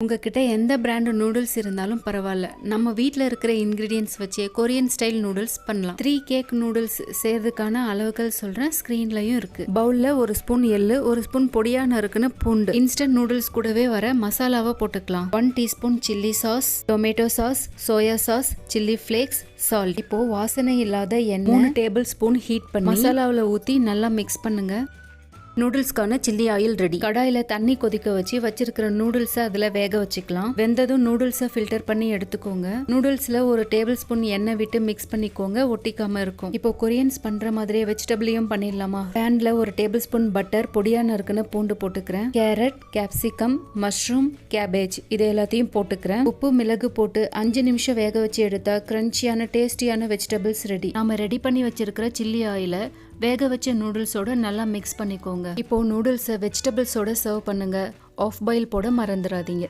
உங்ககிட்ட எந்த brand noodles இருந்தாலும் பரவாயில்ல, நம்ம வீட்டில் இருக்கிற இன்கிரீடியன்ஸ் வச்சே கொரியன் ஸ்டைல் நூடுல்ஸ் பண்ணலாம். 3 கேக் நூடுல்ஸ் செய்யறதுக்கான அளவுகள் சொல்றேன், ஸ்கிரீன்லயும் இருக்கு. பவுல்ல 1 ஸ்பூன் எள்ளு, 1 ஸ்பூன் பொடியா நறுக்குன பூண்டு, இன்ஸ்டன்ட் நூடுல்ஸ் கூடவே வர மசாலாவை போட்டுக்கலாம். 1 teaspoon chilli sauce, tomato sauce, soya sauce, chilli flakes, salt. இப்போ வாசனை இல்லாத எண்ணெய் 3 டேபிள் ஸ்பூன் ஹீட் பண்ணி மசாலாவில் ஊற்றி நல்லா மிக்ஸ் பண்ணுங்க. நூடுல்ஸ்க்கான சில்லி ஆயில் ரெடி. கடாயில தண்ணி கொதிக்க வச்சு வச்சிருக்கிற நூடுல்ஸை அதுல வேக வச்சுக்கலாம். வெந்ததும் நூடுல்ஸை ஃபில்டர் பண்ணி எடுத்துக்கோங்க. நூடுல்ஸ்ல 1 டேபிள் ஸ்பூன் எண்ணெய் விட்டு மிக்ஸ் பண்ணிக்கோங்க, ஒட்டிக்காம இருக்கும். இப்போ கொரியன்ஸ் பண்ற மாதிரியே வெஜிடபிளையும் பண்ணிடலாமா? பேன்ல 1 டேபிள் ஸ்பூன் பட்டர், பொடியா நறுக்குன பூண்டு போட்டுக்கிறேன். கேரட், கேப்சிகம், மஷ்ரூம், கேபேஜ் இது எல்லாத்தையும் போட்டுக்கிறேன். உப்பு, மிளகு போட்டு 5 நிமிஷம் வேக வச்சு எடுத்தா கிரன்ச்சியான டேஸ்டியான வெஜிடபிள்ஸ் ரெடி. நாம ரெடி பண்ணி வச்சிருக்கிற சில்லி ஆயில வேக வச்ச நூடுல்ஸோட நல்லா மிக்ஸ் பண்ணிக்கோங்க. இப்போ நூடுல்ஸை வெஜிடபிள்ஸோட சர்வ் பண்ணுங்க. ஆஃப் பாயில் போட மறந்துடாதீங்க.